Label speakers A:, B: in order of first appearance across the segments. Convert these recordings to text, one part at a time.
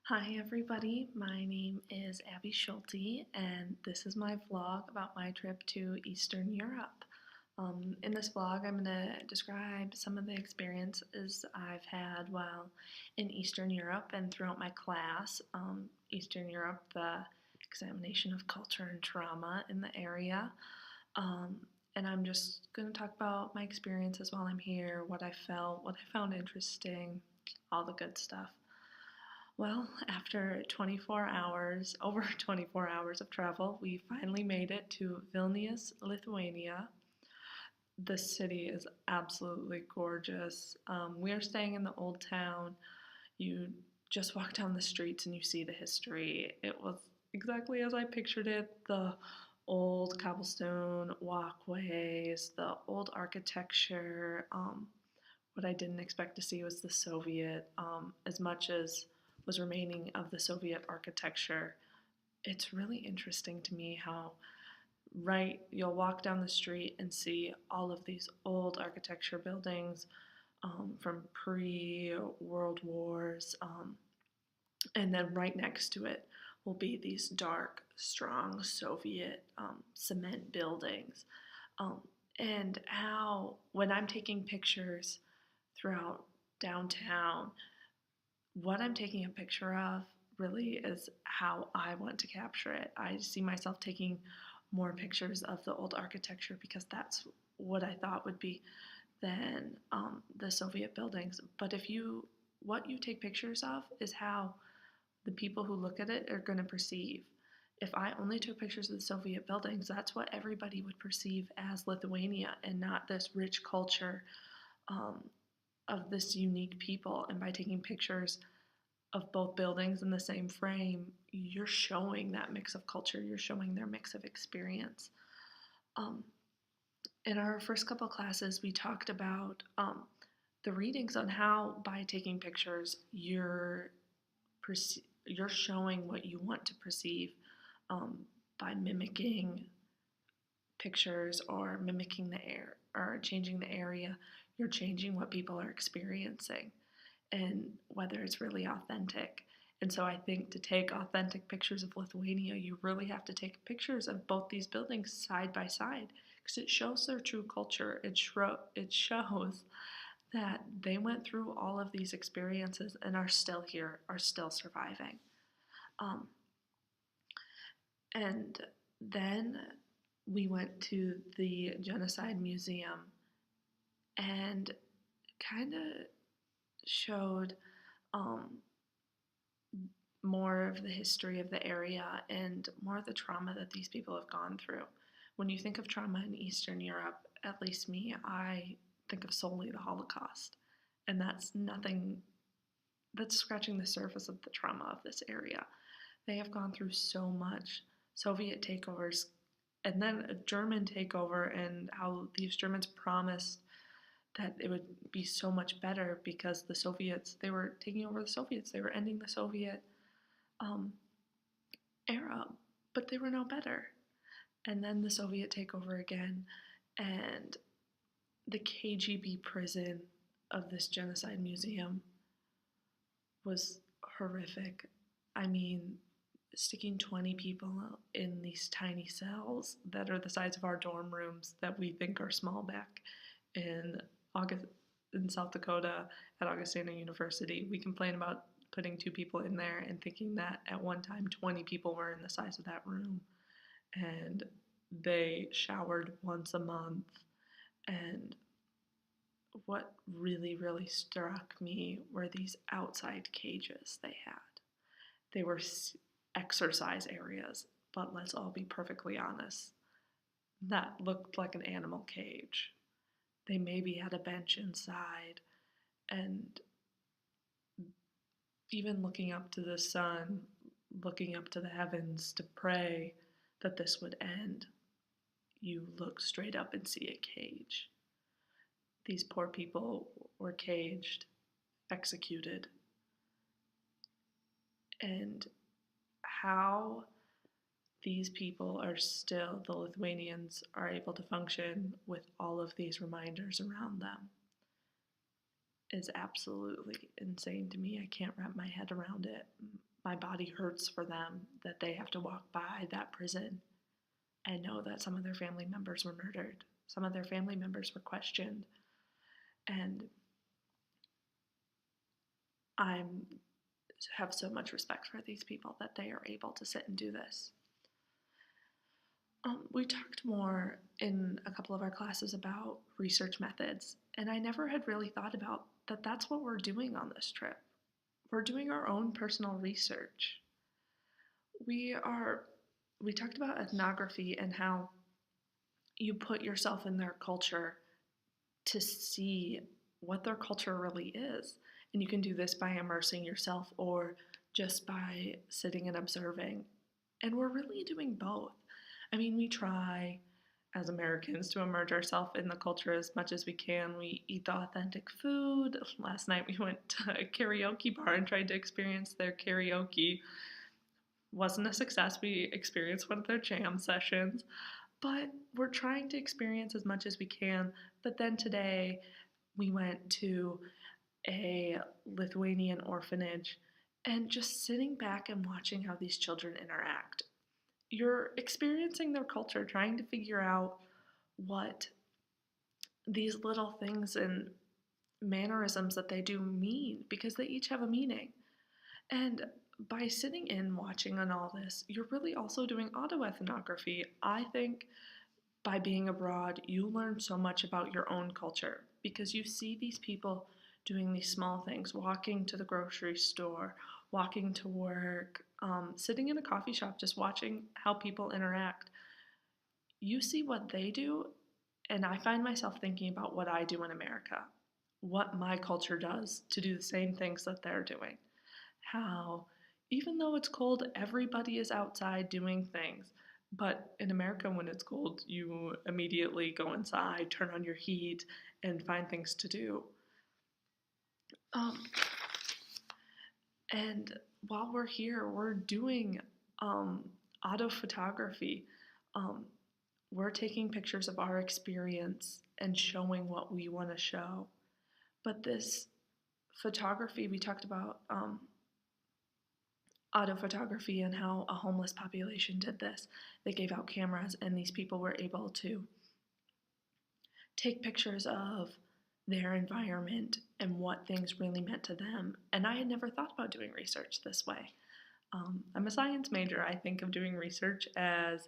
A: Hi everybody, my name is Abby Schulte and this is my vlog about my trip to Eastern Europe. In this vlog I'm going to describe some of the experiences I've had while in Eastern Europe and throughout my class. Eastern Europe, the examination of culture and trauma in the area. Um, and I'm just going to talk about my experiences while I'm here, what I felt, what I found interesting, all the good stuff. Well, after 24 hours, over 24 hours of travel, we finally made it to Vilnius, Lithuania. The city is absolutely gorgeous. We are staying in the old town. You just walk down the streets and you see the history. It was exactly as I pictured it. The old cobblestone walkways, the old architecture. What I didn't expect to see was the Soviet, as much as was remaining of the Soviet architecture. It's really interesting to me how, right, you'll walk down the street and see all of these old architecture buildings from pre-World Wars, and then right next to it will be these dark, strong Soviet cement buildings. Um, and how, when I'm taking pictures throughout downtown, what I'm taking a picture of really is how I want to capture it. I see myself taking more pictures of the old architecture because that's what I thought would be than the Soviet buildings. But what you take pictures of is how the people who look at it are going to perceive. If I only took pictures of the Soviet buildings, that's what everybody would perceive as Lithuania and not this rich culture um, of this unique people. And by taking pictures of both buildings in the same frame, you're showing that mix of culture, you're showing their mix of experience. Um, in our first couple classes, we talked about the readings on how, by taking pictures, you're showing what you want to perceive um, by mimicking pictures or mimicking the air or changing the area. You're changing what people are experiencing and whether it's really authentic. And so I think to take authentic pictures of Lithuania, you really have to take pictures of both these buildings side by side because it shows their true culture. It shows that they went through all of these experiences and are still here, are still surviving. Um, and then we went to the Genocide Museum and kind of showed um, more of the history of the area and more of the trauma that these people have gone through. When you think of trauma in Eastern Europe, at least me, I think of solely the Holocaust. And that's nothing, that's scratching the surface of the trauma of this area. They have gone through so much Soviet takeovers and then a German takeover, and how these Germans promised that it would be so much better because the Soviets, they were taking over the Soviets, they were ending the Soviet um, era, but they were no better. And then the Soviet takeover again, and the KGB prison of this genocide museum was horrific. I mean, sticking 20 people in these tiny cells that are the size of our dorm rooms that we think are small back in in South Dakota at Augustana University. We complain about putting 2 people in there and thinking that at one time 20 people were in the size of that room. And they showered once a month. And what really, really struck me were these outside cages they had. They were exercise areas, but let's all be perfectly honest, that looked like an animal cage. They maybe had a bench inside, and even looking up to the sun, looking up to the heavens to pray that this would end, you look straight up and see a cage. These poor people were caged, executed, and how these people are still, the Lithuanians are able to function with all of these reminders around them is absolutely insane to me. I can't wrap my head around it. my body hurts for them that they have to walk by that prison and know that some of their family members were murdered, some of their family members were questioned. And I have so much respect for these people that they are able to sit and do this. We talked more in a couple of our classes about research methods, and I never had really thought about that that's what we're doing on this trip. We're doing our own personal research. We talked about ethnography and how you put yourself in their culture to see what their culture really is. And you can do this by immersing yourself or just by sitting and observing. And we're really doing both. I mean, we try as Americans to immerse ourselves in the culture as much as we can. We eat the authentic food. Last night we went to a karaoke bar and tried to experience their karaoke. Wasn't a success. We experienced one of their jam sessions. But we're trying to experience as much as we can. But then today we went to a Lithuanian orphanage and just sitting back and watching how these children interact. You're experiencing their culture, trying to figure out what these little things and mannerisms that they do mean, because they each have a meaning. And by sitting in watching on all this, you're really also doing autoethnography. I think by being abroad, you learn so much about your own culture because you see these people doing these small things, walking to the grocery store, walking to work, sitting in a coffee shop, just watching how people interact. You see what they do, and I find myself thinking about what I do in America, what my culture does to do the same things that they're doing. How, even though it's cold, everybody is outside doing things. But in America, when it's cold, you immediately go inside, turn on your heat, and find things to do. And while we're here, we're doing auto photography. We're taking pictures of our experience and showing what we want to show. But this photography, we talked about auto photography and how a homeless population did this. They gave out cameras, and these people were able to take pictures of their environment and what things really meant to them. And I had never thought about doing research this way. I'm a science major. I think of doing research as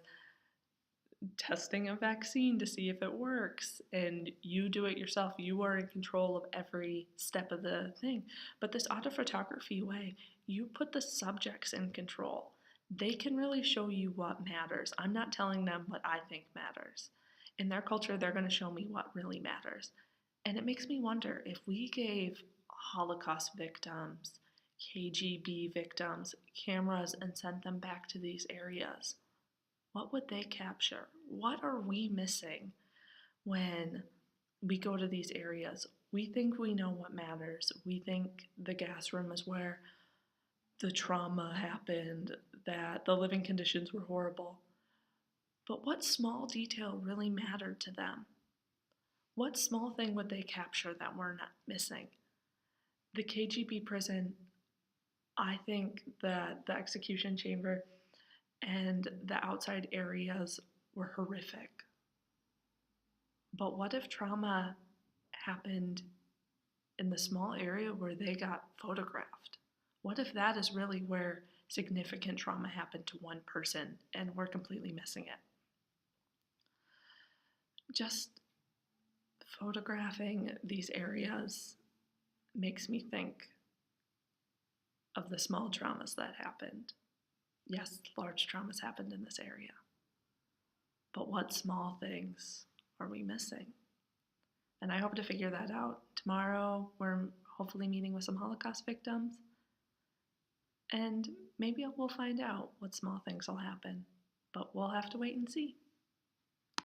A: testing a vaccine to see if it works, and you do it yourself. You are in control of every step of the thing. But this autophotography way, you put the subjects in control. They can really show you what matters. I'm not telling them what I think matters. In their culture, they're going to show me what really matters. And it makes me wonder if we gave Holocaust victims, KGB victims, cameras and sent them back to these areas, what would they capture? What are we missing when we go to these areas? We think we know what matters. We think the gas room is where the trauma happened, that the living conditions were horrible. But what small detail really mattered to them? What small thing would they capture that we're not missing? The KGB prison, I think that the execution chamber and the outside areas were horrific. But what if trauma happened in the small area where they got photographed? What if that is really where significant trauma happened to one person and we're completely missing it? Just photographing these areas makes me think of the small traumas that happened. Yes, large traumas happened in this area. But what small things are we missing? And I hope to figure that out. Tomorrow, we're hopefully meeting with some Holocaust victims. And maybe we'll find out what small things will happen. But we'll have to wait and see.